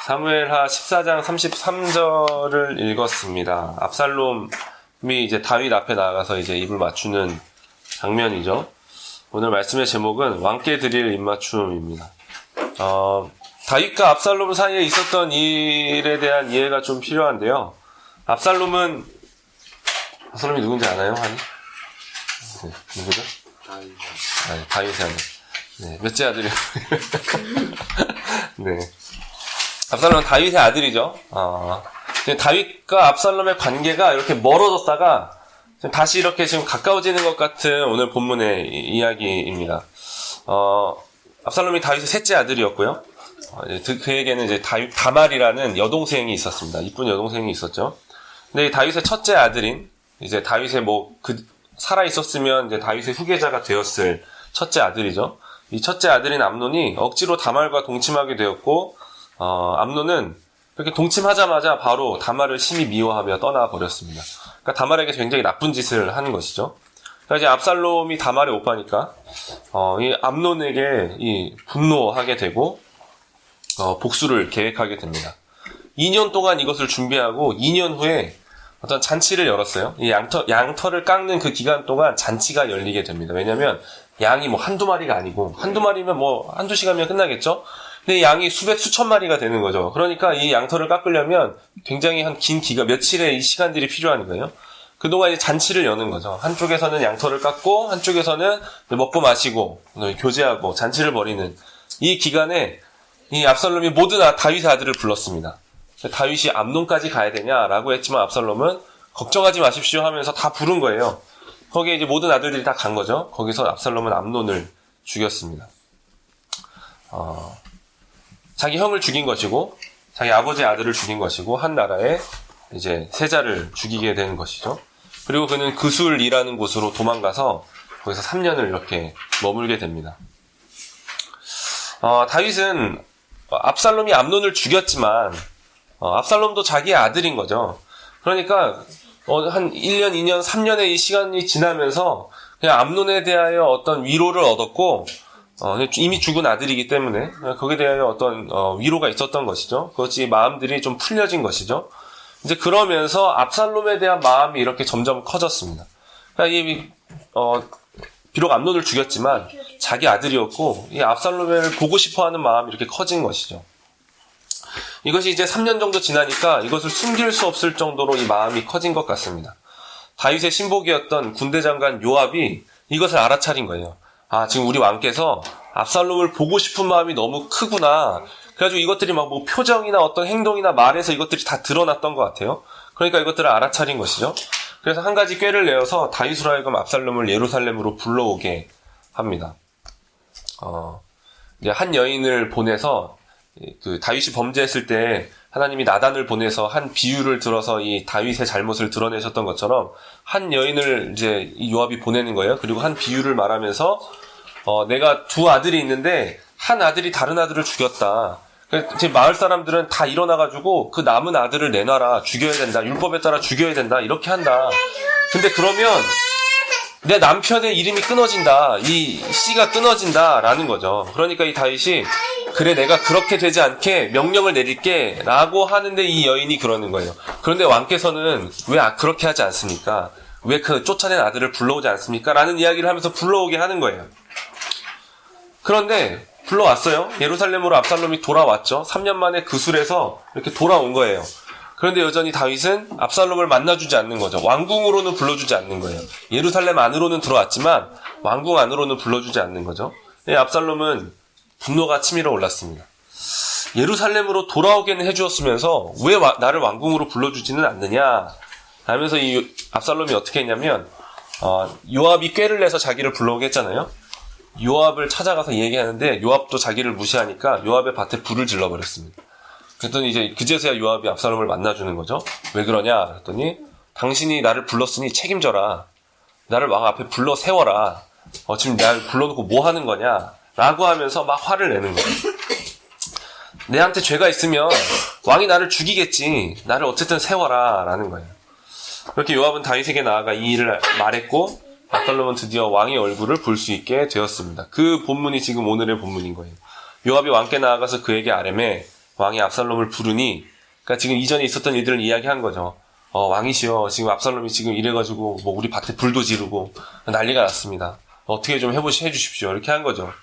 사무엘하 14장 33절을 읽었습니다. 압살롬이 이제 다윗 앞에 나가서 이제 입을 맞추는 장면이죠. 오늘 말씀의 제목은 왕께 드릴 입맞춤입니다. 다윗과 압살롬 사이에 있었던 일에 대한 이해가 좀 필요한데요. 압살롬이 누군지 아나요? 네, 누구죠? 다윗의 아들. 네, 몇째 아들이요? 네. 압살롬은 다윗의 아들이죠. 다윗과 압살롬의 관계가 이렇게 멀어졌다가 다시 이렇게 지금 가까워지는 것 같은 오늘 본문의 이야기입니다. 압살롬이 다윗의 셋째 아들이었고요. 그에게는 이제 다말이라는 여동생이 있었습니다. 이쁜 여동생이 있었죠. 근데 다윗의 첫째 아들인 이제 다윗의 살아 있었으면 이제 다윗의 후계자가 되었을 첫째 아들이죠. 이 첫째 아들인 암논이 억지로 다말과 동침하게 되었고, 암논은 그렇게 동침하자마자 바로 다말을 심히 미워하며 떠나버렸습니다. 그러니까 다말에게 굉장히 나쁜 짓을 하는 것이죠. 그러니까 이제 압살롬이 다말의 오빠니까, 이 암논에게 분노하게 되고, 복수를 계획하게 됩니다. 2년 동안 이것을 준비하고 2년 후에 어떤 잔치를 열었어요. 이 양털을 깎는 그 기간 동안 잔치가 열리게 됩니다. 왜냐면 양이 한두 마리가 아니고, 한두 마리면 한두 시간이면 끝나겠죠? 근데 양이 수천 마리가 되는 거죠. 그러니까 이 양털을 깎으려면 굉장히 긴 기간, 며칠의 이 시간들이 필요한 거예요. 그동안 이제 잔치를 여는 거죠. 한쪽에서는 양털을 깎고, 한쪽에서는 먹고 마시고, 교제하고, 잔치를 벌이는 이 기간에 이 압살롬이 모든 다윗의 아들을 불렀습니다. 다윗이 암논까지 가야 되냐라고 했지만 압살롬은 걱정하지 마십시오 하면서 다 부른 거예요. 거기에 이제 모든 아들들이 다 간 거죠. 거기서 압살롬은 암논을 죽였습니다. 자기 형을 죽인 것이고, 자기 아버지의 아들을 죽인 것이고, 한 나라의 이제 세자를 죽이게 된 것이죠. 그리고 그는 그술이라는 곳으로 도망가서 거기서 3년을 이렇게 머물게 됩니다. 다윗은 압살롬이 암논을 죽였지만, 압살롬도 자기의 아들인 거죠. 그러니까, 한 1년, 2년, 3년의 이 시간이 지나면서 그냥 암논에 대하여 어떤 위로를 얻었고, 이미 죽은 아들이기 때문에 거기에 대하여 어떤 위로가 있었던 것이죠. 그것이 마음들이 좀 풀려진 것이죠. 이제 그러면서 압살롬에 대한 마음이 이렇게 점점 커졌습니다. 그러니까 비록 암논을 죽였지만 자기 아들이었고 이 압살롬을 보고 싶어하는 마음이 이렇게 커진 것이죠. 이것이 이제 3년 정도 지나니까 이것을 숨길 수 없을 정도로 이 마음이 커진 것 같습니다. 다윗의 신복이었던 군대 장관 요압이 이것을 알아차린 거예요. 지금 우리 왕께서 압살롬을 보고 싶은 마음이 너무 크구나. 그래가지고 이것들이 표정이나 어떤 행동이나 말에서 이것들이 다 드러났던 것 같아요. 그러니까 이것들을 알아차린 것이죠. 그래서 한 가지 꾀를 내어서 다윗으로 하여금 압살롬을 예루살렘으로 불러오게 합니다. 이제 한 여인을 보내서 다윗이 범죄했을 때 하나님이 나단을 보내서 한 비유를 들어서 이 다윗의 잘못을 드러내셨던 것처럼 한 여인을 이제 이 요압이 보내는 거예요. 그리고 한 비유를 말하면서 내가 두 아들이 있는데 한 아들이 다른 아들을 죽였다. 제 마을 사람들은 다 일어나가지고 그 남은 아들을 내놔라. 죽여야 된다. 율법에 따라 죽여야 된다. 이렇게 한다. 근데 그러면 내 남편의 이름이 끊어진다. 이 씨가 끊어진다. 라는 거죠. 그러니까 이 다윗이 그래 내가 그렇게 되지 않게 명령을 내릴게 라고 하는데 이 여인이 그러는 거예요. 그런데 왕께서는 왜 그렇게 하지 않습니까? 왜 그 쫓아낸 아들을 불러오지 않습니까? 라는 이야기를 하면서 불러오게 하는 거예요. 그런데 불러왔어요. 예루살렘으로 압살롬이 돌아왔죠. 3년 만에 그술에서 이렇게 돌아온 거예요. 그런데 여전히 다윗은 압살롬을 만나주지 않는 거죠. 왕궁으로는 불러주지 않는 거예요. 예루살렘 안으로는 들어왔지만 왕궁 안으로는 불러주지 않는 거죠. 압살롬은 분노가 치밀어 올랐습니다. 예루살렘으로 돌아오게는 해주었으면서 왜 나를 왕궁으로 불러주지는 않느냐 하면서 이 압살롬이 어떻게 했냐면 요압이 꾀를 내서 자기를 불러오게 했잖아요. 요압을 찾아가서 얘기하는데 요압도 자기를 무시하니까 요압의 밭에 불을 질러버렸습니다. 그랬더니 이제 그제서야 요압이 압살롬을 만나주는 거죠. 왜 그러냐 그랬더니 당신이 나를 불렀으니 책임져라. 나를 왕 앞에 불러 세워라. 지금 나를 불러놓고 뭐 하는 거냐 라고 하면서 막 화를 내는 거예요. 내한테 죄가 있으면 왕이 나를 죽이겠지. 나를 어쨌든 세워라 라는 거예요. 그렇게 요압은 다윗에게 나아가 이 일을 말했고 압살롬은 드디어 왕의 얼굴을 볼 수 있게 되었습니다. 그 본문이 지금 오늘의 본문인 거예요. 요압이 왕께 나아가서 그에게 아뢰매 왕이 압살롬을 부르니, 그러니까 지금 이전에 있었던 일들을 이야기한 거죠. 왕이시여, 지금 압살롬이 지금 이래가지고 뭐 우리 밭에 불도 지르고 난리가 났습니다. 어떻게 좀 해주십시오. 이렇게 한 거죠.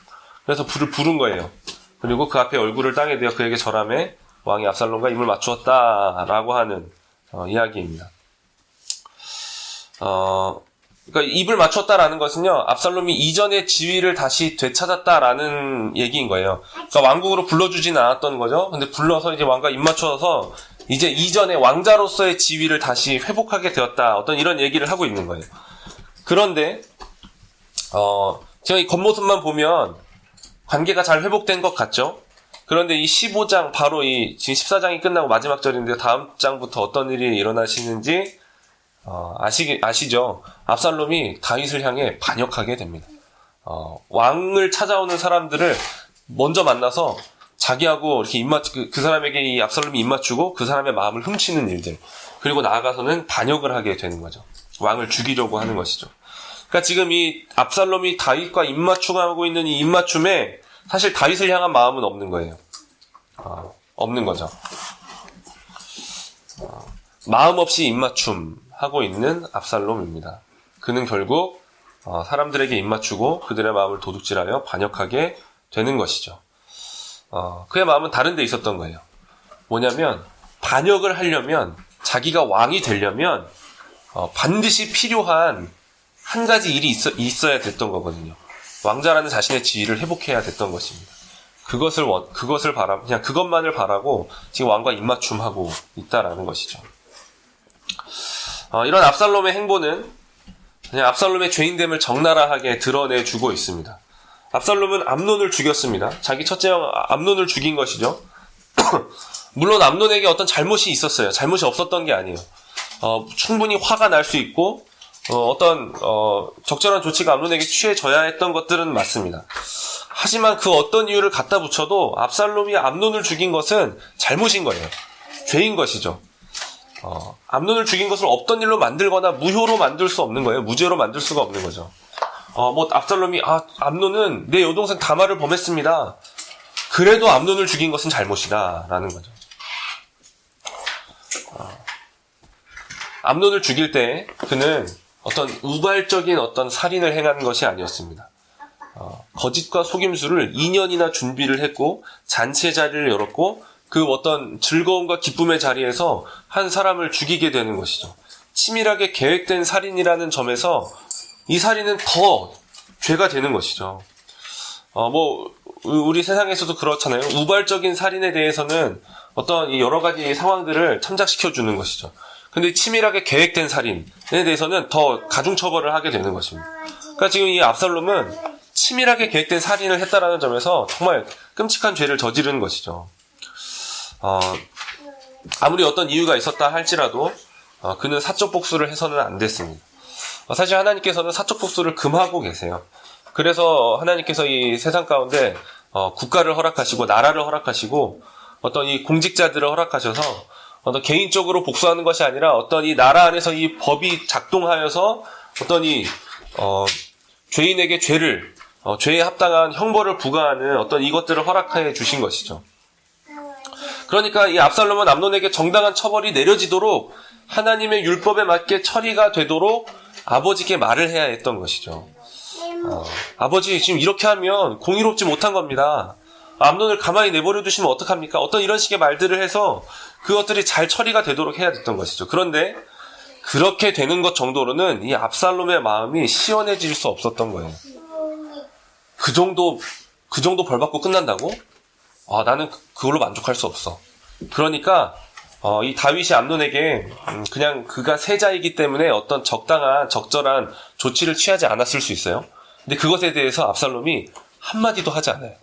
그래서 불을 부른 거예요. 그리고 그 앞에 얼굴을 땅에 대어 그에게 절하매 왕이 압살롬과 입을 맞추었다라고 하는 이야기입니다. 그러니까 입을 맞췄다라는 것은요, 압살롬이 이전의 지위를 다시 되찾았다라는 얘기인 거예요. 그러니까 왕궁으로 불러주진 않았던 거죠. 근데 불러서 이제 왕과 입 맞춰서 이제 이전의 왕자로서의 지위를 다시 회복하게 되었다. 어떤 이런 얘기를 하고 있는 거예요. 그런데 제가 이 겉모습만 보면 관계가 잘 회복된 것 같죠? 그런데 이 15장, 바로 지금 14장이 끝나고 마지막 절인데 다음 장부터 어떤 일이 일어나시는지, 아시죠? 압살롬이 다윗을 향해 반역하게 됩니다. 왕을 찾아오는 사람들을 먼저 만나서 자기하고 이렇게 그 사람에게 이 압살롬이 입맞추고 그 사람의 마음을 훔치는 일들. 그리고 나아가서는 반역을 하게 되는 거죠. 왕을 죽이려고 하는 것이죠. 그러니까 지금 이 압살롬이 다윗과 입맞춤하고 있는 이 입맞춤에 사실 다윗을 향한 마음은 없는 거예요. 없는 거죠. 마음 없이 입맞춤하고 있는 압살롬입니다. 그는 결국 사람들에게 입맞추고 그들의 마음을 도둑질하여 반역하게 되는 것이죠. 그의 마음은 다른 데 있었던 거예요. 뭐냐면 반역을 하려면, 자기가 왕이 되려면 반드시 필요한 한 가지 일이 있어야 됐던 거거든요. 왕자라는 자신의 지위를 회복해야 됐던 것입니다. 그것을 그냥 그것만을 바라고 지금 왕과 입맞춤하고 있다라는 것이죠. 이런 압살롬의 행보는 그냥 압살롬의 죄인됨을 적나라하게 드러내주고 있습니다. 압살롬은 암논을 죽였습니다. 자기 첫째 형 암논을 죽인 것이죠. 물론 암논에게 어떤 잘못이 있었어요. 잘못이 없었던 게 아니에요. 충분히 화가 날 수 있고 어떤 적절한 조치가 암논에게 취해져야 했던 것들은 맞습니다. 하지만 그 어떤 이유를 갖다 붙여도 압살롬이 암논을 죽인 것은 잘못인 거예요. 죄인 것이죠. 암논을 죽인 것을 없던 일로 만들거나 무효로 만들 수 없는 거예요. 무죄로 만들 수가 없는 거죠. 압살롬이 암논은 내 여동생 다말을 범했습니다. 그래도 암논을 죽인 것은 잘못이다 라는 거죠. 암논을 죽일 때 그는 어떤 우발적인 어떤 살인을 행한 것이 아니었습니다. 거짓과 속임수를 2년이나 준비를 했고 잔치의 자리를 열었고 그 어떤 즐거움과 기쁨의 자리에서 한 사람을 죽이게 되는 것이죠. 치밀하게 계획된 살인이라는 점에서 이 살인은 더 죄가 되는 것이죠. 우리 세상에서도 그렇잖아요. 우발적인 살인에 대해서는 어떤 여러 가지 상황들을 참작시켜 주는 것이죠. 근데 치밀하게 계획된 살인에 대해서는 더 가중처벌을 하게 되는 것입니다. 그러니까 지금 이 압살롬은 치밀하게 계획된 살인을 했다라는 점에서 정말 끔찍한 죄를 저지른 것이죠. 아무리 어떤 이유가 있었다 할지라도 그는 사적 복수를 해서는 안 됐습니다. 사실 하나님께서는 사적 복수를 금하고 계세요. 그래서 하나님께서 이 세상 가운데 국가를 허락하시고 나라를 허락하시고 어떤 이 공직자들을 허락하셔서 어떤 개인적으로 복수하는 것이 아니라 어떤 이 나라 안에서 이 법이 작동하여서 어떤 이 죄인에게 죄에 합당한 형벌을 부과하는 어떤 이것들을 허락해 주신 것이죠. 그러니까 이 압살롬은 암논에게 정당한 처벌이 내려지도록 하나님의 율법에 맞게 처리가 되도록 아버지께 말을 해야 했던 것이죠. 아버지, 지금 이렇게 하면 공의롭지 못한 겁니다. 암논을 가만히 내버려 두시면 어떡합니까? 어떤 이런 식의 말들을 해서 그것들이 잘 처리가 되도록 해야 됐던 것이죠. 그런데 그렇게 되는 것 정도로는 이 압살롬의 마음이 시원해질 수 없었던 거예요. 그 정도 벌 받고 끝난다고? 나는 그걸로 만족할 수 없어. 그러니까 이 다윗이 암논에게 그냥 그가 세자이기 때문에 어떤 적절한 조치를 취하지 않았을 수 있어요. 근데 그것에 대해서 압살롬이 한마디도 하지 않아요.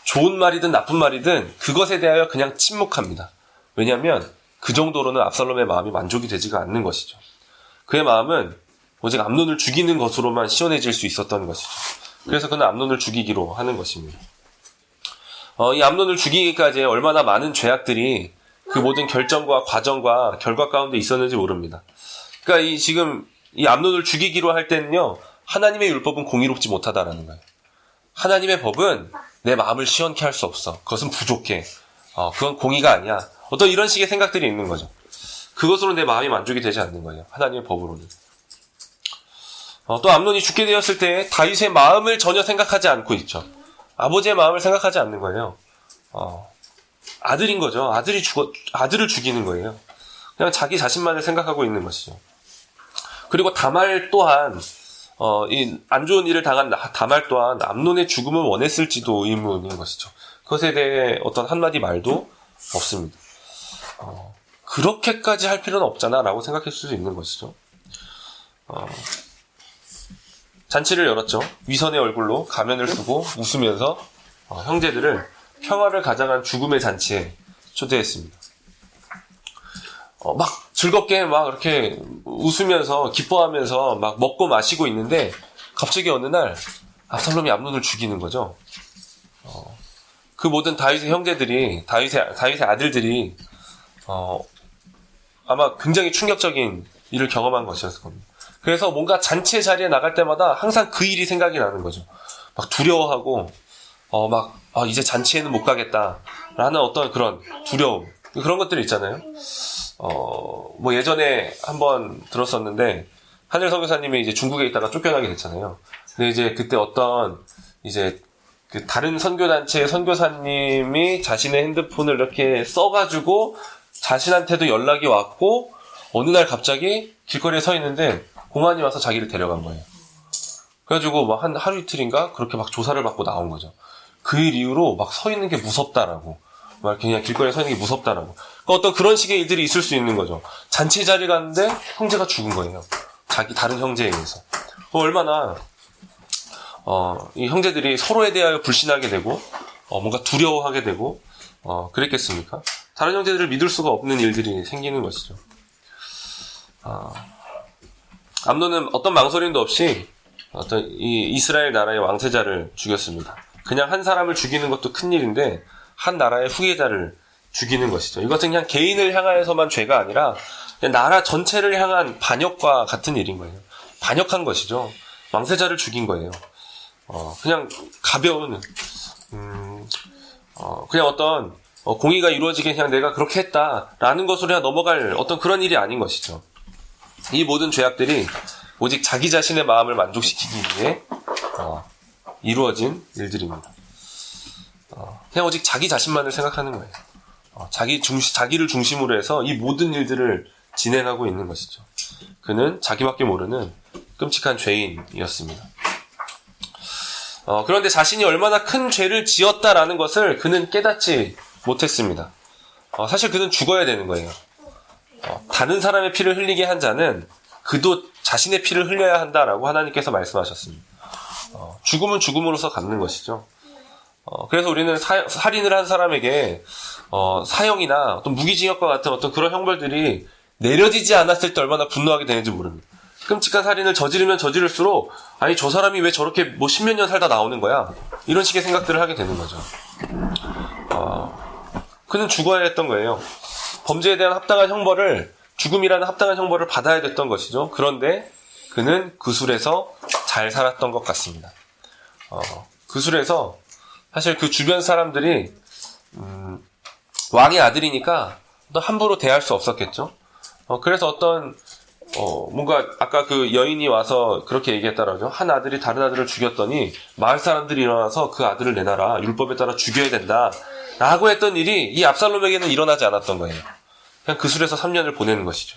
좋은 말이든 나쁜 말이든 그것에 대하여 그냥 침묵합니다. 왜냐하면 그 정도로는 압살롬의 마음이 만족이 되지가 않는 것이죠. 그의 마음은 오직 암논을 죽이는 것으로만 시원해질 수 있었던 것이죠. 그래서 그는 암논을 죽이기로 하는 것입니다. 이 암논을 죽이기까지 얼마나 많은 죄악들이 그 모든 결정과 과정과 결과 가운데 있었는지 모릅니다. 그러니까 지금 이 암논을 죽이기로 할 때는요, 하나님의 율법은 공의롭지 못하다라는 거예요. 하나님의 법은 내 마음을 시원케 할 수 없어. 그것은 부족해. 그건 공의가 아니야. 어떤 이런 식의 생각들이 있는 거죠. 그것으로 내 마음이 만족이 되지 않는 거예요. 하나님의 법으로는. 또 암논이 죽게 되었을 때 다윗의 마음을 전혀 생각하지 않고 있죠. 아버지의 마음을 생각하지 않는 거예요. 아들인 거죠. 아들을 죽이는 거예요. 그냥 자기 자신만을 생각하고 있는 것이죠. 그리고 다말 또한 이 안 좋은 일을 당한 다말 또한 암논의 죽음을 원했을지도 의문인 것이죠. 그것에 대해 어떤 한마디 말도 없습니다. 그렇게까지 할 필요는 없잖아 라고 생각할 수도 있는 것이죠. 잔치를 열었죠. 위선의 얼굴로 가면을 쓰고 웃으면서 형제들을 평화를 가장한 죽음의 잔치에 초대했습니다. 막 즐겁게 막 이렇게 웃으면서 기뻐하면서 막 먹고 마시고 있는데 갑자기 어느 날 압살롬이 암논을 죽이는 거죠. 그 모든 다윗의 형제들이 다윗의 아들들이 아마 굉장히 충격적인 일을 경험한 것이었을 겁니다. 그래서 뭔가 잔치 자리에 나갈 때마다 항상 그 일이 생각이 나는 거죠. 막 두려워하고 이제 잔치에는 못 가겠다라는 어떤 그런 두려움, 그런 것들이 있잖아요. 뭐 예전에 한번 들었었는데 한일 선교사님이 이제 중국에 있다가 쫓겨나게 됐잖아요. 근데 이제 그때 어떤 이제 그 다른 선교단체의 선교사님이 자신의 핸드폰을 이렇게 써가지고 자신한테도 연락이 왔고 어느 날 갑자기 길거리에 서 있는데 공안이 와서 자기를 데려간 거예요. 그래가지고 막 한 하루 이틀인가 그렇게 막 조사를 받고 나온 거죠. 그 일 이후로 막 서 있는 게 무섭다라고, 막 그냥 길거리에 서 있는 게 무섭다라고. 그러니까 어떤 그런 식의 일들이 있을 수 있는 거죠. 잔치 자리에 갔는데 형제가 죽은 거예요. 다른 형제에 의해서. 얼마나 이 형제들이 서로에 대하여 불신하게 되고 뭔가 두려워하게 되고 그랬겠습니까? 다른 형제들을 믿을 수가 없는 일들이 생기는 것이죠. 암논은 어떤 망설임도 없이 어떤 이 이스라엘 나라의 왕세자를 죽였습니다. 그냥 한 사람을 죽이는 것도 큰 일인데 한 나라의 후계자를 죽이는 것이죠. 이것은 그냥 개인을 향하여서만 죄가 아니라 그냥 나라 전체를 향한 반역과 같은 일인 거예요. 반역한 것이죠. 왕세자를 죽인 거예요. 그냥 가벼운 그냥 어떤 공의가 이루어지게 그냥 내가 그렇게 했다라는 것으로 그냥 넘어갈 어떤 그런 일이 아닌 것이죠. 이 모든 죄악들이 오직 자기 자신의 마음을 만족시키기 위해 이루어진 일들입니다. 그냥 오직 자기 자신만을 생각하는 거예요. 자기를 중심으로 해서 이 모든 일들을 진행하고 있는 것이죠. 그는 자기밖에 모르는 끔찍한 죄인이었습니다. 그런데 자신이 얼마나 큰 죄를 지었다라는 것을 그는 깨닫지 못했습니다. 사실 그는 죽어야 되는 거예요. 다른 사람의 피를 흘리게 한 자는 그도 자신의 피를 흘려야 한다라고 하나님께서 말씀하셨습니다. 죽음은 죽음으로서 갚는 것이죠. 그래서 우리는 살인을 한 사람에게 사형이나 어떤 무기징역과 같은 어떤 그런 형벌들이 내려지지 않았을 때 얼마나 분노하게 되는지 모릅니다. 끔찍한 살인을 저지르면 저지를수록 아니 저 사람이 왜 저렇게 뭐 십몇 년 살다 나오는 거야? 이런 식의 생각들을 하게 되는 거죠. 그는 죽어야 했던 거예요. 범죄에 대한 합당한 형벌을, 죽음이라는 합당한 형벌을 받아야 됐던 것이죠. 그런데 그는 그술에서 잘 살았던 것 같습니다. 그술에서 사실 그 주변 사람들이 왕의 아들이니까 또 함부로 대할 수 없었겠죠. 그래서 어떤 뭔가 아까 그 여인이 와서 그렇게 얘기했다라죠. 한 아들이 다른 아들을 죽였더니 마을 사람들이 일어나서 그 아들을 내놔라, 율법에 따라 죽여야 된다 라고 했던 일이 이 압살롬에게는 일어나지 않았던 거예요. 그냥 그술에서 3년을 보내는 것이죠.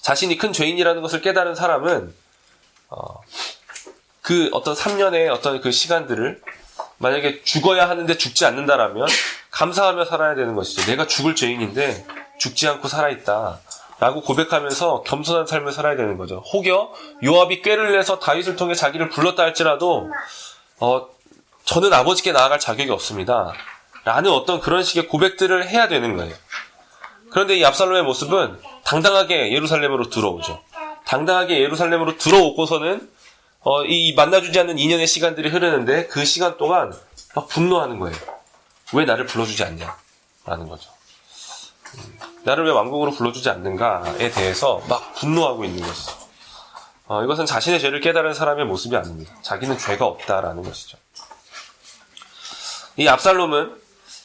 자신이 큰 죄인이라는 것을 깨달은 사람은 그 어떤 3년의 어떤 그 시간들을 만약에 죽어야 하는데 죽지 않는다라면 감사하며 살아야 되는 것이죠. 내가 죽을 죄인인데 죽지 않고 살아있다 라고 고백하면서 겸손한 삶을 살아야 되는 거죠. 혹여 요압이 꾀를 내서 다윗을 통해 자기를 불렀다 할지라도 저는 아버지께 나아갈 자격이 없습니다 라는 어떤 그런 식의 고백들을 해야 되는 거예요. 그런데 이 압살롬의 모습은 당당하게 예루살렘으로 들어오죠. 당당하게 예루살렘으로 들어오고서는 이 만나주지 않는 2년의 시간들이 흐르는데 그 시간 동안 막 분노하는 거예요. 왜 나를 불러주지 않냐 라는 거죠. 나를 왜 왕궁으로 불러주지 않는가에 대해서 막 분노하고 있는 것이죠. 이것은 자신의 죄를 깨달은 사람의 모습이 아닙니다. 자기는 죄가 없다라는 것이죠. 이 압살롬은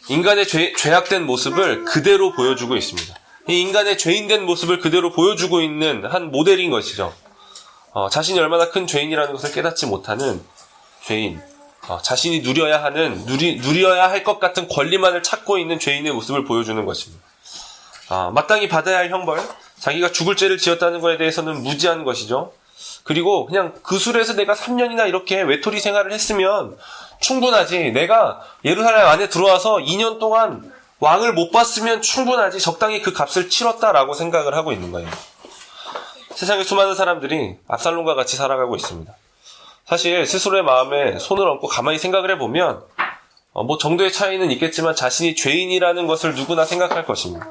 인간의 죄악된 모습을 그대로 보여주고 있습니다. 이 인간의 죄인된 모습을 그대로 보여주고 있는 한 모델인 것이죠. 자신이 얼마나 큰 죄인이라는 것을 깨닫지 못하는 죄인, 자신이 누려야 할 것 같은 권리만을 찾고 있는 죄인의 모습을 보여주는 것입니다. 마땅히 받아야 할 형벌, 자기가 죽을 죄를 지었다는 것에 대해서는 무지한 것이죠. 그리고 그냥 그 술에서 내가 3년이나 이렇게 외톨이 생활을 했으면 충분하지. 내가 예루살렘 안에 들어와서 2년 동안 왕을 못 봤으면 충분하지. 적당히 그 값을 치렀다라고 생각을 하고 있는 거예요. 세상에 수많은 사람들이 압살롬과 같이 살아가고 있습니다. 사실 스스로의 마음에 손을 얹고 가만히 생각을 해보면 뭐 정도의 차이는 있겠지만 자신이 죄인이라는 것을 누구나 생각할 것입니다.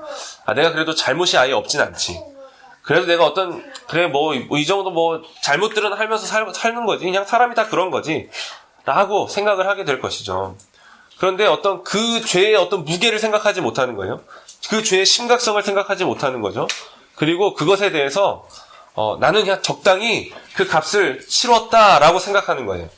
내가 그래도 잘못이 아예 없진 않지. 그래도 내가 이 정도 잘못들은 하면서 사는 거지. 그냥 사람이 다 그런 거지. 라고 생각을 하게 될 것이죠. 그런데 그 죄의 무게를 생각하지 못하는 거예요. 그 죄의 심각성을 생각하지 못하는 거죠. 그리고 그것에 대해서 나는 그냥 적당히 그 값을 치렀다라고 생각하는 거예요.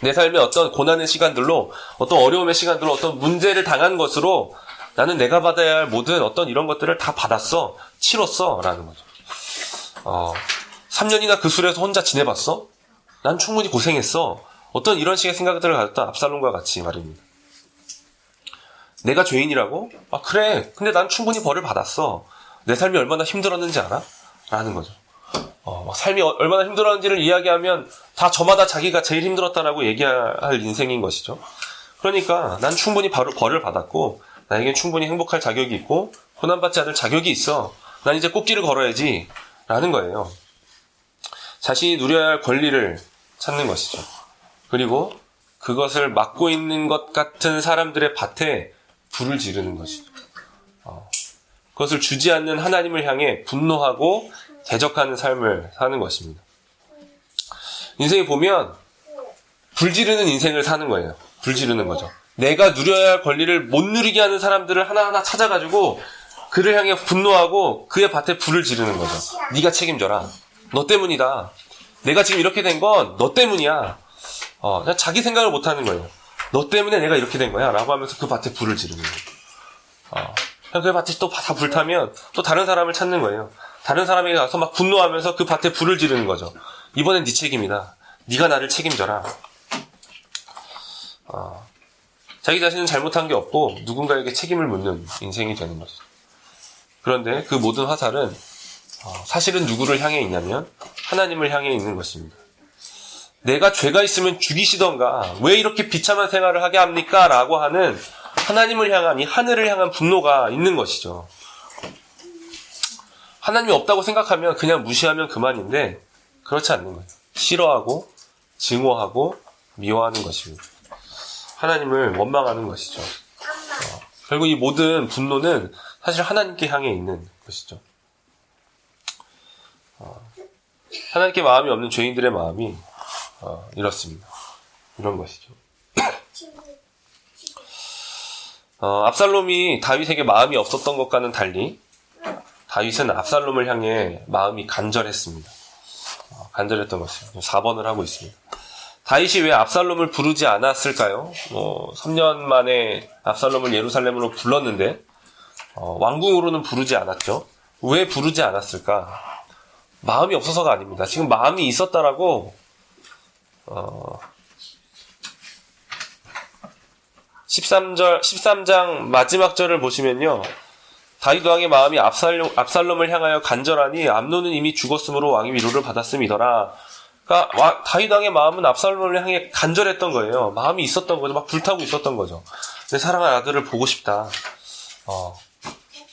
내 삶의 어떤 고난의 시간들로, 어떤 어려움의 시간들로, 어떤 문제를 당한 것으로 나는 내가 받아야 할 모든 어떤 이런 것들을 다 받았어, 치렀어 라는 거죠. 3년이나 그 술에서 혼자 지내봤어? 난 충분히 고생했어. 어떤 이런 식의 생각들을 가졌던 압살롬과 같이 말입니다. 내가 죄인이라고? 그래. 근데 난 충분히 벌을 받았어. 내 삶이 얼마나 힘들었는지 알아? 라는 거죠. 삶이 얼마나 힘들었는지를 이야기하면 다 저마다 자기가 제일 힘들었다라고 얘기할 인생인 것이죠. 그러니까 난 충분히 벌을 받았고 나에겐 충분히 행복할 자격이 있고 고난받지 않을 자격이 있어. 난 이제 꽃길을 걸어야지 라는 거예요. 자신이 누려야 할 권리를 찾는 것이죠. 그리고 그것을 막고 있는 것 같은 사람들의 밭에 불을 지르는 것이죠. 그것을 주지 않는 하나님을 향해 분노하고 대적하는 삶을 사는 것입니다. 인생에 보면 불 지르는 인생을 사는 거예요. 불 지르는 거죠. 내가 누려야 할 권리를 못 누리게 하는 사람들을 하나하나 찾아가지고 그를 향해 분노하고 그의 밭에 불을 지르는 거죠. 네가 책임져라. 너 때문이다. 내가 지금 이렇게 된 건 너 때문이야. 그냥 자기 생각을 못 하는 거예요. 너 때문에 내가 이렇게 된 거야. 라고 하면서 그 밭에 불을 지르는 거예요. 그 밭에 또 다 불타면 또 다른 사람을 찾는 거예요. 다른 사람에게 가서 막 분노하면서 그 밭에 불을 지르는 거죠. 이번엔 네 책임이다. 네가 나를 책임져라. 자기 자신은 잘못한 게 없고 누군가에게 책임을 묻는 인생이 되는 거죠. 그런데 그 모든 화살은 사실은 누구를 향해 있냐면 하나님을 향해 있는 것입니다. 내가 죄가 있으면 죽이시던가 왜 이렇게 비참한 생활을 하게 합니까? 라고 하는 하나님을 향한 이 하늘을 향한 분노가 있는 것이죠. 하나님이 없다고 생각하면 그냥 무시하면 그만인데 그렇지 않는 거예요. 싫어하고 증오하고 미워하는 것입니다. 하나님을 원망하는 것이죠. 결국 이 모든 분노는 사실 하나님께 향해 있는 것이죠. 하나님께 마음이 없는 죄인들의 마음이 이렇습니다. 이런 것이죠. 압살롬이 다윗에게 마음이 없었던 것과는 달리 다윗은 압살롬을 향해 마음이 간절했습니다. 간절했던 것이죠. 4번을 하고 있습니다. 다윗이 왜 압살롬을 부르지 않았을까요? 3년 만에 압살롬을 예루살렘으로 불렀는데 왕궁으로는 부르지 않았죠. 왜 부르지 않았을까? 마음이 없어서가 아닙니다. 지금 마음이 있었다라고 13장 마지막 절을 보시면요. 다윗 왕의 마음이 압살롬을 향하여 간절하니 암논은 이미 죽었으므로 왕이 위로를 받았음이더라. 그러니까 다윗 왕의 마음은 압살롬을 향해 간절했던 거예요. 마음이 있었던 거죠. 막 불타고 있었던 거죠. 내 사랑하는 아들을 보고 싶다.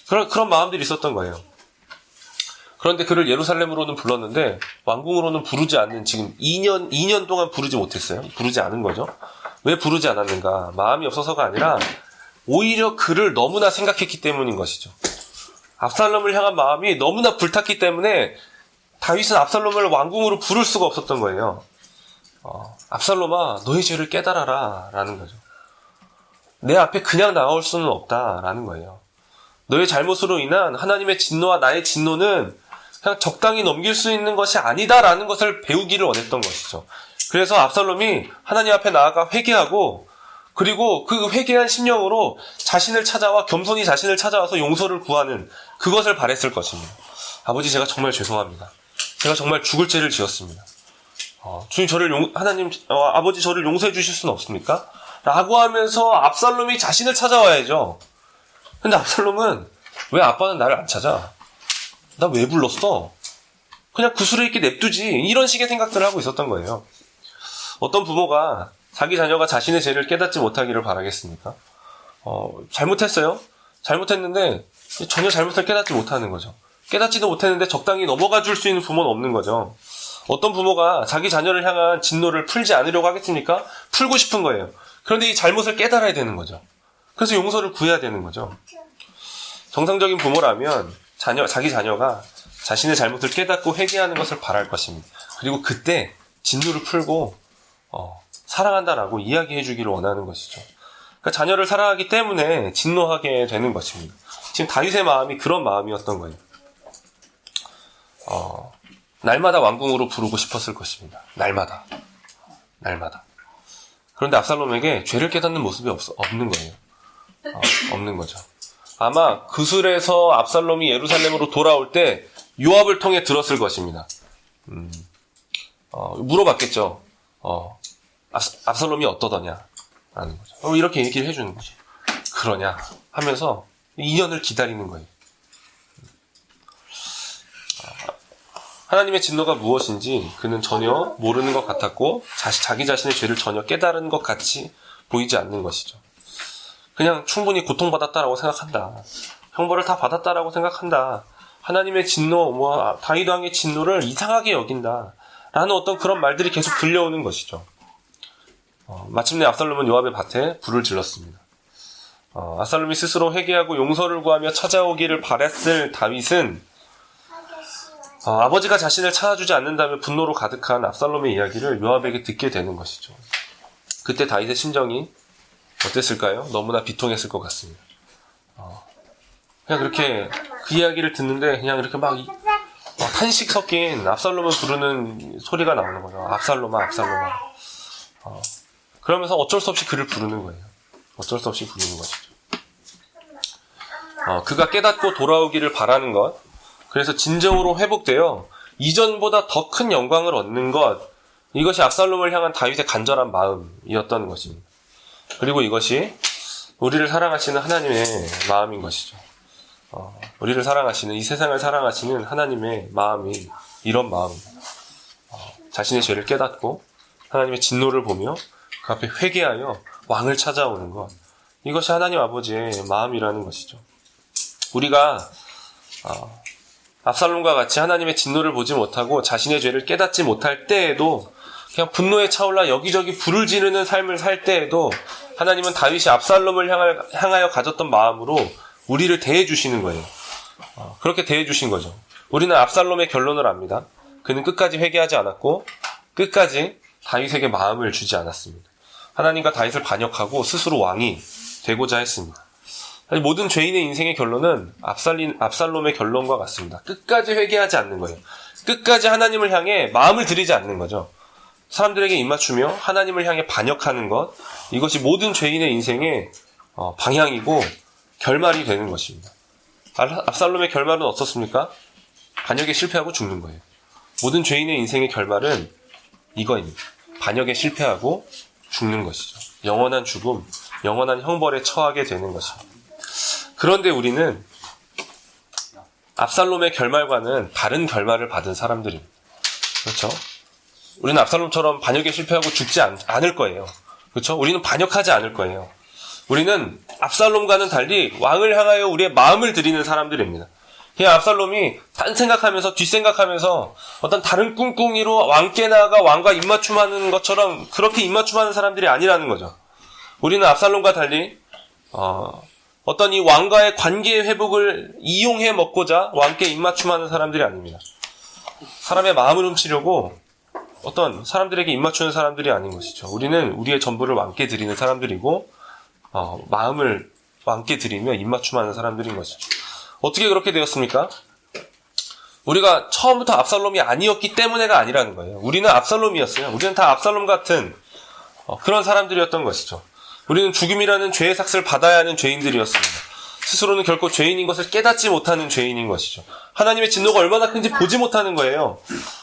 그런 마음들이 있었던 거예요. 그런데 그를 예루살렘으로는 불렀는데 왕궁으로는 부르지 않는 지금 2년 동안 부르지 못했어요. 부르지 않은 거죠. 왜 부르지 않았는가? 마음이 없어서가 아니라 오히려 그를 너무나 생각했기 때문인 것이죠. 압살롬을 향한 마음이 너무나 불탔기 때문에 다윗은 압살롬을 왕궁으로 부를 수가 없었던 거예요. 압살롬아, 너의 죄를 깨달아라 라는 거죠. 내 앞에 그냥 나올 수는 없다라는 거예요. 너의 잘못으로 인한 하나님의 진노와 나의 진노는 그냥 적당히 넘길 수 있는 것이 아니다라는 것을 배우기를 원했던 것이죠. 그래서 압살롬이 하나님 앞에 나아가 회개하고 그리고 그 회개한 심령으로 자신을 찾아와 겸손히 자신을 찾아와서 용서를 구하는 그것을 바랬을 것입니다. 아버지, 제가 정말 죄송합니다. 제가 정말 죽을 죄를 지었습니다. 주님, 아버지, 저를 용서해 주실 수는 없습니까? 라고 하면서 압살롬이 자신을 찾아와야죠. 근데 압살롬은 왜 아빠는 나를 안 찾아? 나 왜 불렀어? 그냥 구슬에 있게 냅두지. 이런 식의 생각들을 하고 있었던 거예요. 어떤 부모가 자기 자녀가 자신의 죄를 깨닫지 못하기를 바라겠습니까? 잘못했어요. 잘못했는데 전혀 잘못을 깨닫지 못하는 거죠. 깨닫지도 못했는데 적당히 넘어가 줄 수 있는 부모는 없는 거죠. 어떤 부모가 자기 자녀를 향한 진노를 풀지 않으려고 하겠습니까? 풀고 싶은 거예요. 그런데 이 잘못을 깨달아야 되는 거죠. 그래서 용서를 구해야 되는 거죠. 정상적인 부모라면 자기 자녀가 자신의 잘못을 깨닫고 회개하는 것을 바랄 것입니다. 그리고 그때 진노를 풀고 사랑한다라고 이야기해 주기를 원하는 것이죠. 그러니까 자녀를 사랑하기 때문에 진노하게 되는 것입니다. 지금 다윗의 마음이 그런 마음이었던 거예요. 날마다 왕궁으로 부르고 싶었을 것입니다. 날마다. 그런데 압살롬에게 죄를 깨닫는 모습이 없는 거예요. 없는 거죠. 아마 그술에서 압살롬이 예루살렘으로 돌아올 때 요압을 통해 들었을 것입니다. 물어봤겠죠. 압살롬이 어떠더냐? 라는 거죠. 이렇게 얘기를 해주는 거지. 그러냐? 하면서 2년을 기다리는 거예요. 하나님의 진노가 무엇인지 그는 전혀 모르는 것 같았고 자기 자신의 죄를 전혀 깨달은 것 같이 보이지 않는 것이죠. 그냥 충분히 고통받았다라고 생각한다. 형벌을 다 받았다라고 생각한다. 하나님의 진노, 다윗 왕의 진노를 이상하게 여긴다. 라는 어떤 그런 말들이 계속 들려오는 것이죠. 마침내 압살롬은 요압의 밭에 불을 질렀습니다. 압살롬이 스스로 회개하고 용서를 구하며 찾아오기를 바랬을 다윗은 아버지가 자신을 찾아주지 않는다며 분노로 가득한 압살롬의 이야기를 요압에게 듣게 되는 것이죠. 그때 다윗의 심정이 어땠을까요? 너무나 비통했을 것 같습니다. 그냥 그렇게 그 이야기를 듣는데 그냥 이렇게 막 탄식 섞인 압살롬을 부르는 소리가 나오는 거죠. 압살롬아. 그러면서 어쩔 수 없이 그를 부르는 거예요. 어쩔 수 없이 부르는 것이죠. 그가 깨닫고 돌아오기를 바라는 것, 그래서 진정으로 회복되어 이전보다 더 큰 영광을 얻는 것, 이것이 압살롬을 향한 다윗의 간절한 마음이었던 것입니다. 그리고 이것이 우리를 사랑하시는 하나님의 마음인 것이죠. 우리를 사랑하시는, 이 세상을 사랑하시는 하나님의 마음이 이런 마음입니다. 자신의 죄를 깨닫고 하나님의 진노를 보며 그 앞에 회개하여 왕을 찾아오는 것, 이것이 하나님 아버지의 마음이라는 것이죠. 우리가 압살롬과 같이 하나님의 진노를 보지 못하고 자신의 죄를 깨닫지 못할 때에도 그냥 분노에 차올라 여기저기 불을 지르는 삶을 살 때에도 하나님은 다윗이 압살롬을 향하여 가졌던 마음으로 우리를 대해주시는 거예요. 그렇게 대해주신 거죠. 우리는 압살롬의 결론을 압니다. 그는 끝까지 회개하지 않았고 끝까지 다윗에게 마음을 주지 않았습니다. 하나님과 다윗을 반역하고 스스로 왕이 되고자 했습니다. 모든 죄인의 인생의 결론은 압살롬의 결론과 같습니다. 끝까지 회개하지 않는 거예요. 끝까지 하나님을 향해 마음을 들이지 않는 거죠. 사람들에게 입맞추며 하나님을 향해 반역하는 것, 이것이 모든 죄인의 인생의 방향이고 결말이 되는 것입니다. 압살롬의 결말은 어떻습니까? 반역에 실패하고 죽는 거예요. 모든 죄인의 인생의 결말은 이거입니다. 반역에 실패하고 죽는 것이죠. 영원한 죽음, 영원한 형벌에 처하게 되는 것입니다. 그런데 우리는 압살롬의 결말과는 다른 결말을 받은 사람들입니다. 그렇죠? 우리는 압살롬처럼 반역에 실패하고 죽지 않을 거예요. 그렇죠? 우리는 반역하지 않을 거예요. 우리는 압살롬과는 달리 왕을 향하여 우리의 마음을 드리는 사람들입니다. 그냥 압살롬이 딴 생각하면서 뒷생각하면서 어떤 다른 꿍꿍이로 왕께 나아가 왕과 입맞춤하는 것처럼 그렇게 입맞춤하는 사람들이 아니라는 거죠. 우리는 압살롬과 달리 어떤 이 왕과의 관계의 회복을 이용해 먹고자 왕께 입맞춤하는 사람들이 아닙니다. 사람의 마음을 훔치려고 어떤 사람들에게 입맞추는 사람들이 아닌 것이죠. 우리는 우리의 전부를 왕께 드리는 사람들이고 마음을 왕께 드리며 입맞춤하는 사람들인 것이죠. 어떻게 그렇게 되었습니까? 우리가 처음부터 압살롬이 아니었기 때문에가 아니라는 거예요. 우리는 압살롬이었어요. 우리는 다 압살롬 같은 그런 사람들이었던 것이죠. 우리는 죽음이라는 죄의 삭을 받아야 하는 죄인들이었습니다. 스스로는 결코 죄인인 것을 깨닫지 못하는 죄인인 것이죠. 하나님의 진노가 얼마나 큰지 보지 못하는 거예요.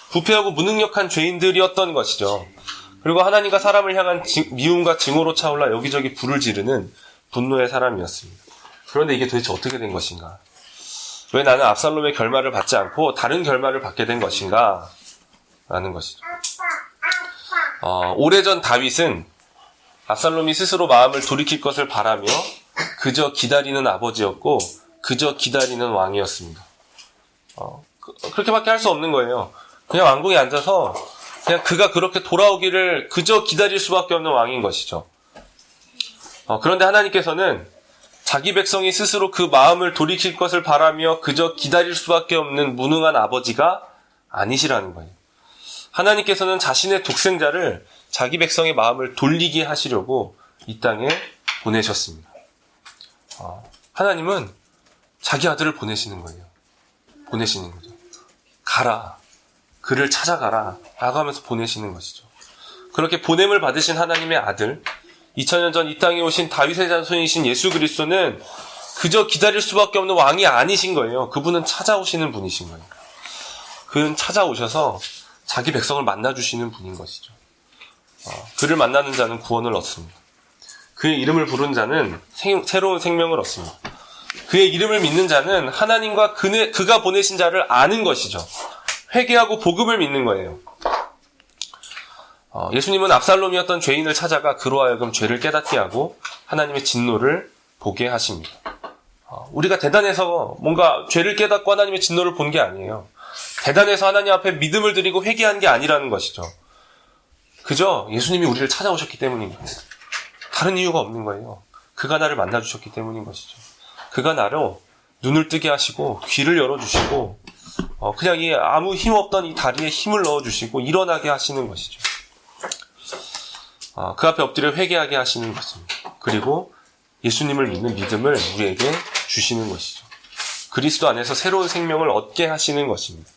부패하고 무능력한 죄인들이었던 것이죠. 그리고 하나님과 사람을 향한 미움과 증오로 차올라 여기저기 불을 지르는 분노의 사람이었습니다. 그런데 이게 도대체 어떻게 된 것인가? 왜 나는 압살롬의 결말을 받지 않고 다른 결말을 받게 된 것인가? 라는 것이죠. 오래전 다윗은 압살롬이 스스로 마음을 돌이킬 것을 바라며 그저 기다리는 아버지였고 그저 기다리는 왕이었습니다. 그렇게밖에 할 수 없는 거예요. 그냥 왕궁에 앉아서 그냥 그가 그렇게 돌아오기를 그저 기다릴 수밖에 없는 왕인 것이죠. 그런데 하나님께서는 자기 백성이 스스로 그 마음을 돌이킬 것을 바라며 그저 기다릴 수밖에 없는 무능한 아버지가 아니시라는 거예요. 하나님께서는 자신의 독생자를 자기 백성의 마음을 돌리게 하시려고 이 땅에 보내셨습니다. 하나님은 자기 아들을 보내시는 거예요. 보내시는 거죠. 가라. 그를 찾아가라. 라고 하면서 보내시는 것이죠. 그렇게 보냄을 받으신 하나님의 아들, 2000년 전 이 땅에 오신 다윗의 자손이신 예수 그리스도는 그저 기다릴 수밖에 없는 왕이 아니신 거예요. 그분은 찾아오시는 분이신 거예요. 그는 찾아오셔서 자기 백성을 만나주시는 분인 것이죠. 그를 만나는 자는 구원을 얻습니다. 그의 이름을 부른 자는 새로운 생명을 얻습니다. 그의 이름을 믿는 자는 하나님과 그가 보내신 자를 아는 것이죠. 회개하고 복음을 믿는 거예요. 예수님은 압살롬이었던 죄인을 찾아가 그로 하여금 죄를 깨닫게 하고 하나님의 진노를 보게 하십니다. 우리가 대단해서 뭔가 죄를 깨닫고 하나님의 진노를 본 게 아니에요. 대단해서 하나님 앞에 믿음을 드리고 회개한 게 아니라는 것이죠. 그저 예수님이 우리를 찾아오셨기 때문인 거예요. 다른 이유가 없는 거예요. 그가 나를 만나주셨기 때문인 것이죠. 그가 나로 눈을 뜨게 하시고 귀를 열어주시고 그냥 아무 힘 없던 이 다리에 힘을 넣어주시고 일어나게 하시는 것이죠. 그 앞에 엎드려 회개하게 하시는 것입니다. 그리고 예수님을 믿는 믿음을 우리에게 주시는 것이죠. 그리스도 안에서 새로운 생명을 얻게 하시는 것입니다.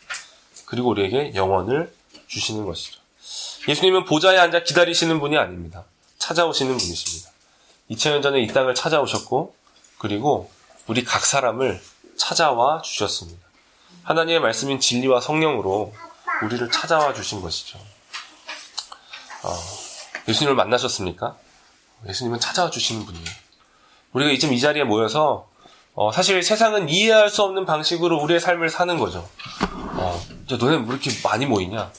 그리고 우리에게 영원을 주시는 것이죠. 예수님은 보좌에 앉아 기다리시는 분이 아닙니다. 찾아오시는 분이십니다. 2000년 전에 이 땅을 찾아오셨고 그리고 우리 각 사람을 찾아와 주셨습니다. 하나님의 말씀인 진리와 성령으로 우리를 찾아와 주신 것이죠. 예수님을 만나셨습니까? 예수님은 찾아와 주시는 분이에요. 우리가 지금 이 자리에 모여서 사실 세상은 이해할 수 없는 방식으로 우리의 삶을 사는 거죠. 너네 왜 이렇게 많이 모이냐?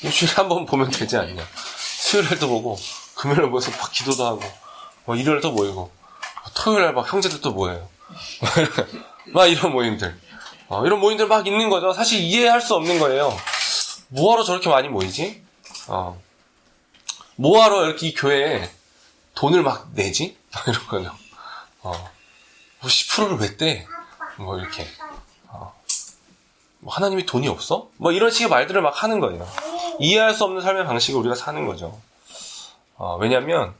일주일에 한 번 보면 되지 않냐? 수요일에도 보고 금요일에 모여서 막 기도도 하고 일요일도 모이고 토요일에 막 형제들도 모여요. 막 이런 모임들 이런 모임들 막 있는 거죠. 사실 이해할 수 없는 거예요. 뭐하러 저렇게 많이 모이지? 뭐하러 이렇게 이 교회에 돈을 막 내지? 이런 거죠. 10%를 왜 떼? 이렇게. 하나님이 돈이 없어? 이런 식의 말들을 막 하는 거예요. 이해할 수 없는 삶의 방식을 우리가 사는 거죠. 왜냐하면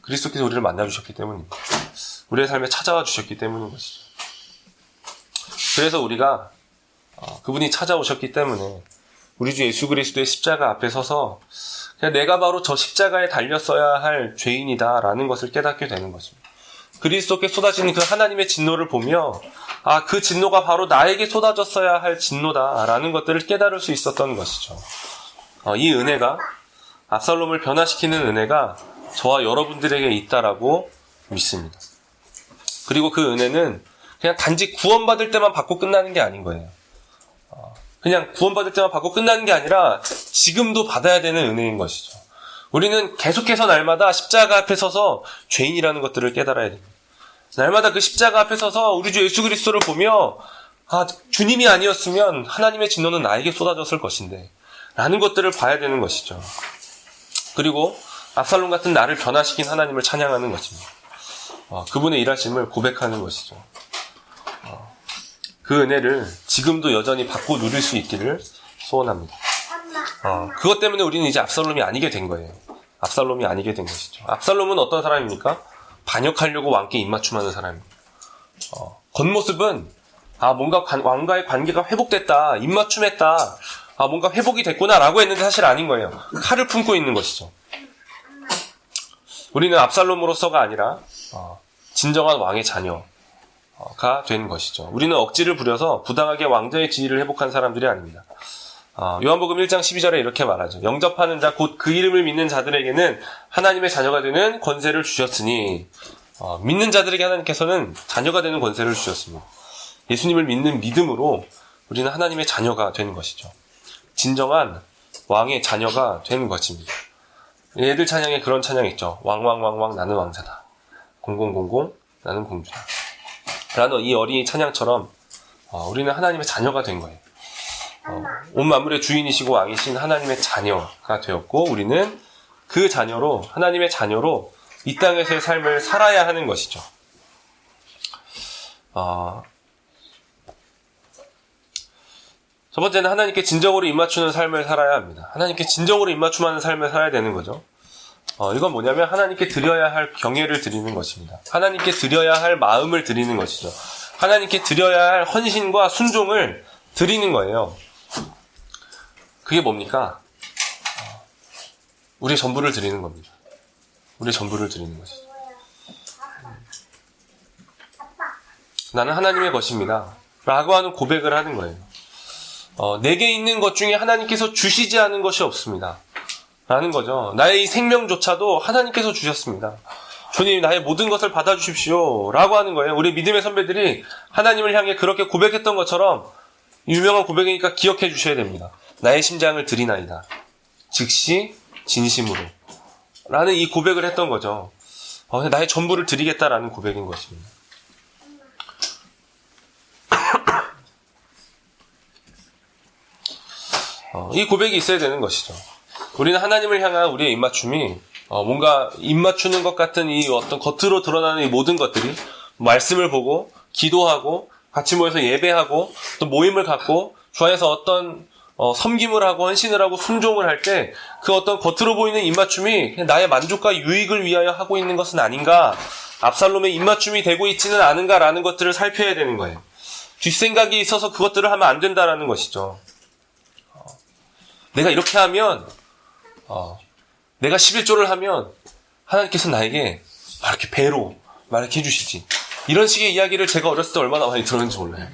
그리스도께서 우리를 만나주셨기 때문입니다. 우리의 삶에 찾아와 주셨기 때문인 것이죠. 그래서 우리가 그분이 찾아오셨기 때문에 우리 주 예수 그리스도의 십자가 앞에 서서 그냥 내가 바로 저 십자가에 달렸어야 할 죄인이다라는 것을 깨닫게 되는 것입니다. 그리스도께 쏟아지는 그 하나님의 진노를 보며 그 진노가 바로 나에게 쏟아졌어야 할 진노다라는 것들을 깨달을 수 있었던 것이죠. 이 은혜가 압살롬을 변화시키는 은혜가 저와 여러분들에게 있다라고 믿습니다. 그리고 그 은혜는 그냥 단지 구원받을 때만 받고 끝나는 게 아닌 거예요. 그냥 구원받을 때만 받고 끝나는 게 아니라 지금도 받아야 되는 은혜인 것이죠. 우리는 계속해서 날마다 십자가 앞에 서서 죄인이라는 것들을 깨달아야 됩니다. 날마다 그 십자가 앞에 서서 우리 주 예수 그리스도를 보며 주님이 아니었으면 하나님의 진노는 나에게 쏟아졌을 것인데 라는 것들을 봐야 되는 것이죠. 그리고 압살롬 같은 나를 변화시킨 하나님을 찬양하는 것입니다. 그분의 일하심을 고백하는 것이죠. 그 은혜를 지금도 여전히 받고 누릴 수 있기를 소원합니다. 그것 때문에 우리는 이제 압살롬이 아니게 된 거예요. 압살롬이 아니게 된 것이죠. 압살롬은 어떤 사람입니까? 반역하려고 왕께 입맞춤하는 사람입니다. 겉모습은 뭔가 왕과의 관계가 회복됐다, 입맞춤했다, 뭔가 회복이 됐구나라고 했는데 사실 아닌 거예요. 칼을 품고 있는 것이죠. 우리는 압살롬으로서가 아니라 진정한 왕의 자녀가 되는 것이죠. 우리는 억지를 부려서 부당하게 왕자의 지위를 회복한 사람들이 아닙니다. 요한복음 1장 12절에 이렇게 말하죠. 영접하는 자 곧 그 이름을 믿는 자들에게는 하나님의 자녀가 되는 권세를 주셨으니 믿는 자들에게 하나님께서는 자녀가 되는 권세를 주셨습니다. 예수님을 믿는 믿음으로 우리는 하나님의 자녀가 되는 것이죠. 진정한 왕의 자녀가 되는 것입니다. 애들 찬양에 그런 찬양 있죠. 왕왕왕왕 나는 왕자다. 0000 나는 공주다. 라는 이 어린이 찬양처럼 우리는 하나님의 자녀가 된 거예요. 온 만물의 주인이시고 왕이신 하나님의 자녀가 되었고 우리는 그 자녀로 하나님의 자녀로 이 땅에서의 삶을 살아야 하는 것이죠. 첫 번째는 하나님께 진정으로 입맞추는 삶을 살아야 합니다. 하나님께 진정으로 입맞춤하는 삶을 살아야 되는 거죠. 이건 뭐냐면 하나님께 드려야 할 경외를 드리는 것입니다. 하나님께 드려야 할 마음을 드리는 것이죠. 하나님께 드려야 할 헌신과 순종을 드리는 거예요. 그게 뭡니까? 우리의 전부를 드리는 겁니다. 우리의 전부를 드리는 것이죠. 나는 하나님의 것입니다. 라고 하는 고백을 하는 거예요. 내게 있는 것 중에 하나님께서 주시지 않은 것이 없습니다. 라는 거죠. 나의 이 생명조차도 하나님께서 주셨습니다. 주님, 나의 모든 것을 받아주십시오. 라고 하는 거예요. 우리 믿음의 선배들이 하나님을 향해 그렇게 고백했던 것처럼 유명한 고백이니까 기억해 주셔야 됩니다. 나의 심장을 드리나이다. 즉시 진심으로. 라는 이 고백을 했던 거죠. 나의 전부를 드리겠다라는 고백인 것입니다. 이 고백이 있어야 되는 것이죠. 우리는 하나님을 향한 우리의 입맞춤이 뭔가 입맞추는 것 같은 이 어떤 겉으로 드러나는 이 모든 것들이 말씀을 보고 기도하고 같이 모여서 예배하고 또 모임을 갖고 주 안에서 어떤 섬김을 하고 헌신을 하고 순종을 할 때 그 어떤 겉으로 보이는 입맞춤이 그냥 나의 만족과 유익을 위하여 하고 있는 것은 아닌가, 압살롬의 입맞춤이 되고 있지는 않은가라는 것들을 살펴야 되는 거예요. 뒷생각이 있어서 그것들을 하면 안 된다라는 것이죠. 내가 이렇게 하면 내가 11조를 하면 하나님께서 나에게 이렇게 배로 이렇게 해주시지. 이런 식의 이야기를 제가 어렸을 때 얼마나 많이 들었는지 몰라요.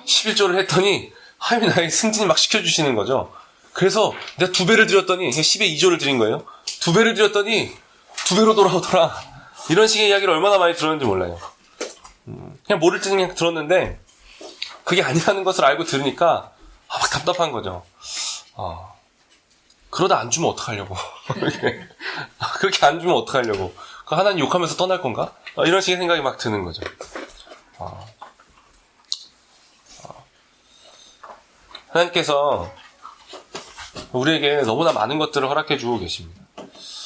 11조를 했더니 하나님이 나에게 승진 막 시켜주시는 거죠. 그래서 내가 2배를 드렸더니 10에 2조를 드린 거예요. 2배를 드렸더니 2배로 돌아오더라. 이런 식의 이야기를 얼마나 많이 들었는지 몰라요. 그냥 모를 때 그냥 들었는데 그게 아니라는 것을 알고 들으니까 막 답답한 거죠. 그러다 안 주면 어떡하려고. 그렇게 안 주면 어떡하려고. 하나님 욕하면서 떠날 건가? 이런 식의 생각이 막 드는 거죠. 하나님께서 우리에게 너무나 많은 것들을 허락해 주고 계십니다.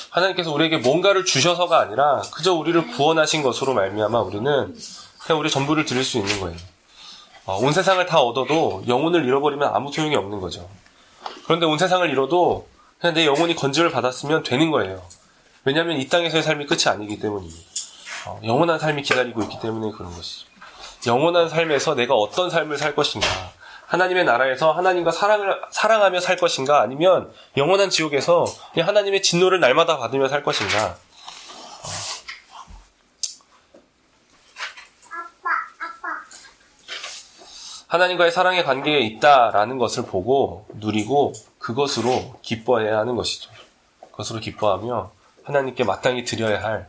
하나님께서 우리에게 뭔가를 주셔서가 아니라 그저 우리를 구원하신 것으로 말미암아 우리는 그냥 우리의 전부를 드릴 수 있는 거예요. 온 세상을 다 얻어도 영혼을 잃어버리면 아무 소용이 없는 거죠. 그런데 온 세상을 잃어도 그냥 내 영혼이 건짐을 받았으면 되는 거예요. 왜냐하면 이 땅에서의 삶이 끝이 아니기 때문입니다. 영원한 삶이 기다리고 있기 때문에 그런 것이죠. 영원한 삶에서 내가 어떤 삶을 살 것인가, 하나님의 나라에서 하나님과 사랑하며 살 것인가, 아니면 영원한 지옥에서 그냥 하나님의 진노를 날마다 받으며 살 것인가. 하나님과의 사랑의 관계에 있다라는 것을 보고 누리고 그것으로 기뻐해야 하는 것이죠. 그것으로 기뻐하며 하나님께 마땅히 드려야 할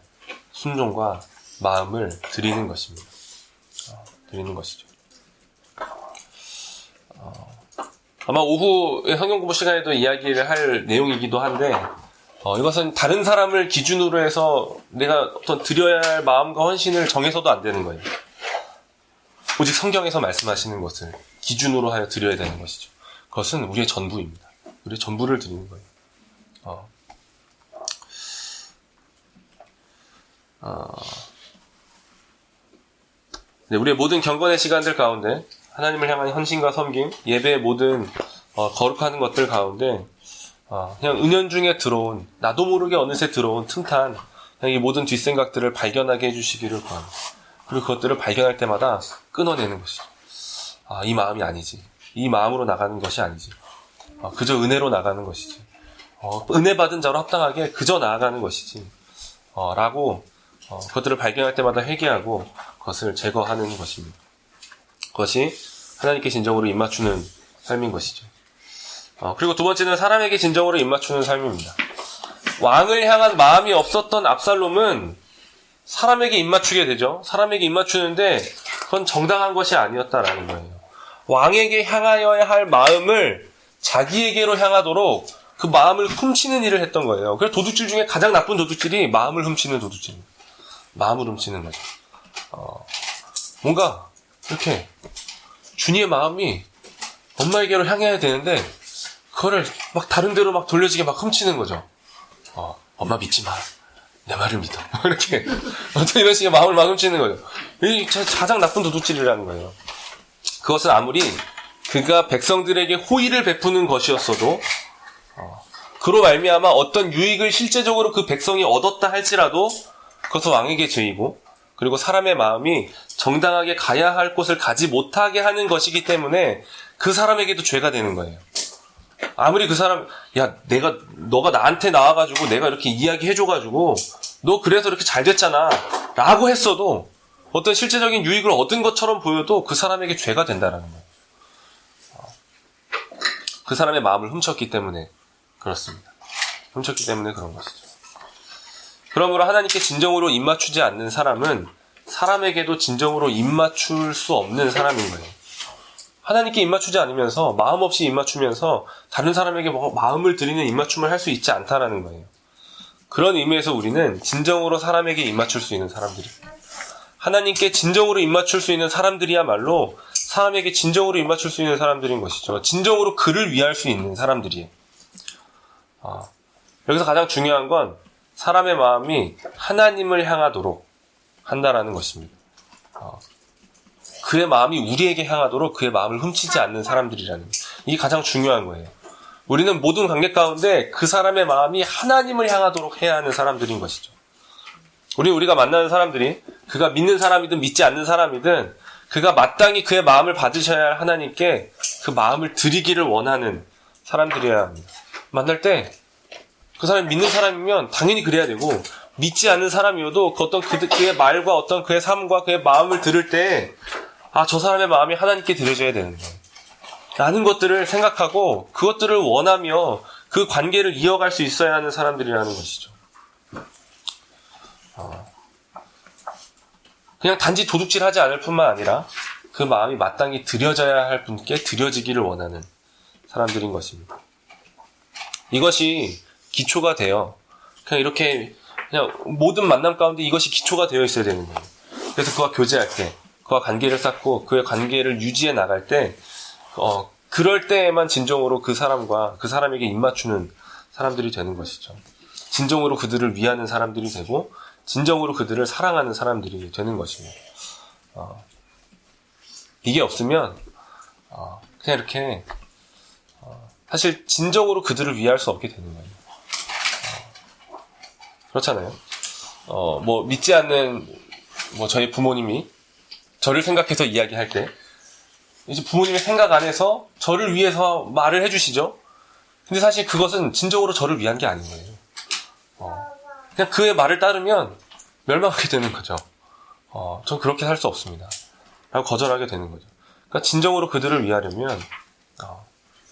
순종과 마음을 드리는 것입니다. 드리는 것이죠. 아마 오후의 성경 공부 시간에도 이야기를 할 내용이기도 한데 이것은 다른 사람을 기준으로 해서 내가 어떤 드려야 할 마음과 헌신을 정해서도 안 되는 거예요. 오직 성경에서 말씀하시는 것을 기준으로 하여 드려야 되는 것이죠. 그것은 우리의 전부입니다. 우리의 전부를 드리는 거예요. 네, 우리의 모든 경건의 시간들 가운데 하나님을 향한 헌신과 섬김, 예배의 모든 거룩하는 것들 가운데 그냥 은연중에 들어온, 나도 모르게 어느새 들어온 틈탄 이 모든 뒷생각들을 발견하게 해주시기를 구합니다. 그리고 그것들을 발견할 때마다 끊어내는 것이죠. 이 마음이 아니지. 이 마음으로 나가는 것이 아니지. 그저 은혜로 나가는 것이지. 은혜 받은 자로 합당하게 그저 나아가는 것이지. 라고 그것들을 발견할 때마다 회개하고 그것을 제거하는 것입니다. 그것이 하나님께 진정으로 입맞추는 삶인 것이죠. 그리고 두 번째는 사람에게 진정으로 입맞추는 삶입니다. 왕을 향한 마음이 없었던 압살롬은 사람에게 입맞추게 되죠. 사람에게 입맞추는데 그건 정당한 것이 아니었다라는 거예요. 왕에게 향하여야 할 마음을 자기에게로 향하도록 그 마음을 훔치는 일을 했던 거예요. 그래서 도둑질 중에 가장 나쁜 도둑질이 마음을 훔치는 도둑질입니다. 마음을 훔치는 거죠. 뭔가 이렇게 준이의 마음이 엄마에게로 향해야 되는데 그거를 막 다른 데로 막 돌려지게 막 훔치는 거죠. 엄마 믿지 마. 내 말을 믿어. 이렇게 어떤 이런 식의 마음을 막 훔치는 거죠. 이 가장 나쁜 도둑질이라는 거예요. 그것은 아무리 그가 백성들에게 호의를 베푸는 것이었어도 그로 말미암아 어떤 유익을 실제적으로 그 백성이 얻었다 할지라도 그것은 왕에게 죄이고 그리고 사람의 마음이 정당하게 가야 할 곳을 가지 못하게 하는 것이기 때문에 그 사람에게도 죄가 되는 거예요. 아무리 그 사람, 야, 너가 나한테 나와가지고 내가 이렇게 이야기해줘가지고 너 그래서 이렇게 잘 됐잖아 라고 했어도 어떤 실제적인 유익을 얻은 것처럼 보여도 그 사람에게 죄가 된다라는 거예요. 그 사람의 마음을 훔쳤기 때문에 그렇습니다. 훔쳤기 때문에 그런 것이죠. 그러므로 하나님께 진정으로 입맞추지 않는 사람은 사람에게도 진정으로 입맞출 수 없는 사람인 거예요. 하나님께 입맞추지 않으면서 마음 없이 입맞추면서 다른 사람에게 마음을 들이는 입맞춤을 할 수 있지 않다라는 거예요. 그런 의미에서 우리는 진정으로 사람에게 입맞출 수 있는 사람들입니다. 하나님께 진정으로 입맞출 수 있는 사람들이야말로 사람에게 진정으로 입맞출 수 있는 사람들인 것이죠. 진정으로 그를 위할 수 있는 사람들이에요. 여기서 가장 중요한 건 사람의 마음이 하나님을 향하도록 한다라는 것입니다. 그의 마음이 우리에게 향하도록 그의 마음을 훔치지 않는 사람들이라는 것. 이게 가장 중요한 거예요. 우리는 모든 관계 가운데 그 사람의 마음이 하나님을 향하도록 해야 하는 사람들인 것이죠. 우리가 만나는 사람들이 그가 믿는 사람이든 믿지 않는 사람이든 그가 마땅히 그의 마음을 받으셔야 할 하나님께 그 마음을 드리기를 원하는 사람들이어야 합니다. 만날 때 그 사람이 믿는 사람이면 당연히 그래야 되고 믿지 않는 사람이어도 어떤 그의 말과 어떤 그의 삶과 그의 마음을 들을 때 저 사람의 마음이 하나님께 드려져야 되는 거예요. 라는 것들을 생각하고 그것들을 원하며 그 관계를 이어갈 수 있어야 하는 사람들이라는 것이죠. 그냥 단지 도둑질하지 않을 뿐만 아니라 그 마음이 마땅히 드려져야 할 분께 드려지기를 원하는 사람들인 것입니다. 이것이 기초가 되어 그냥 이렇게 그냥 모든 만남 가운데 이것이 기초가 되어 있어야 되는 거예요. 그래서 그와 교제할 때, 그와 관계를 쌓고 그의 관계를 유지해 나갈 때, 그럴 때에만 진정으로 그 사람과 그 사람에게 입맞추는 사람들이 되는 것이죠. 진정으로 그들을 위하는 사람들이 되고 진정으로 그들을 사랑하는 사람들이 되는 것입니다. 이게 없으면 그냥 이렇게 사실 진정으로 그들을 위할 수 없게 되는 거예요. 그렇잖아요. 믿지 않는 저희 부모님이 저를 생각해서 이야기할 때 이제 부모님의 생각 안에서 저를 위해서 말을 해주시죠. 근데 사실 그것은 진정으로 저를 위한 게 아닌 거예요. 그냥 그의 말을 따르면 멸망하게 되는 거죠. 전 그렇게 살 수 없습니다. 라고 거절하게 되는 거죠. 그러니까 진정으로 그들을 위하려면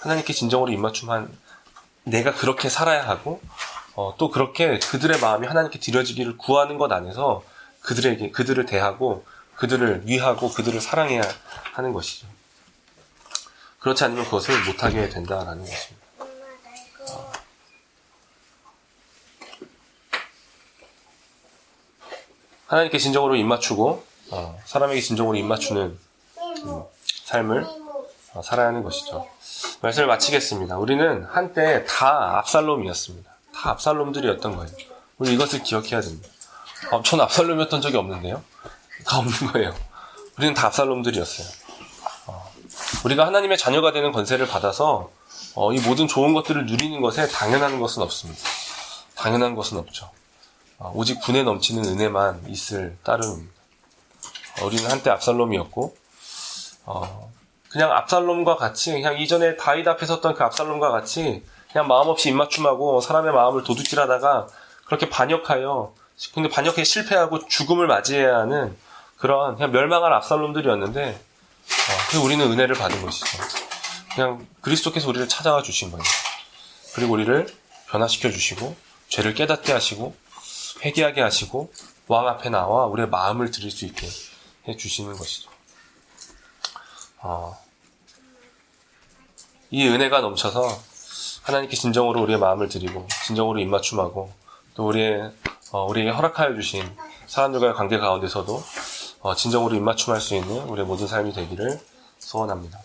하나님께 진정으로 입맞춤한 내가 그렇게 살아야 하고 또 그렇게 그들의 마음이 하나님께 드려지기를 구하는 것 안에서 그들을 대하고 그들을 위하고 그들을 사랑해야 하는 것이죠. 그렇지 않으면 그것을 못하게 된다라는 것입니다. 하나님께 진정으로 입맞추고 사람에게 진정으로 입맞추는 삶을 살아야 하는 것이죠. 말씀을 마치겠습니다. 우리는 한때 다 압살롬이었습니다. 다 압살롬들이었던 거예요. 우리 이것을 기억해야 됩니다. 전 압살롬이었던 적이 없는데요. 다 없는 거예요. 우리는 다 압살롬들이었어요. 우리가 하나님의 자녀가 되는 권세를 받아서 이 모든 좋은 것들을 누리는 것에 당연한 것은 없습니다. 당연한 것은 없죠. 오직 분에 넘치는 은혜만 있을 따름입니다. 우리는 한때 압살롬이었고 그냥 압살롬과 같이 그냥 이전에 다윗 앞에 섰던 그 압살롬과 같이 그냥 마음 없이 입맞춤하고 사람의 마음을 도둑질하다가 그렇게 반역하여 근데 반역에 실패하고 죽음을 맞이해야 하는 그런 그냥 멸망할 압살롬들이었는데 그래서 우리는 은혜를 받은 것이죠. 그냥 그리스도께서 우리를 찾아와 주신 거예요. 그리고 우리를 변화시켜 주시고 죄를 깨닫게 하시고 회개하게 하시고 왕 앞에 나와 우리의 마음을 드릴 수 있게 해주시는 것이죠. 이 은혜가 넘쳐서 하나님께 진정으로 우리의 마음을 드리고 진정으로 입맞춤하고 또 우리에게 허락하여 주신 사람들과의 관계 가운데서도 진정으로 입맞춤할 수 있는 우리의 모든 삶이 되기를 소원합니다.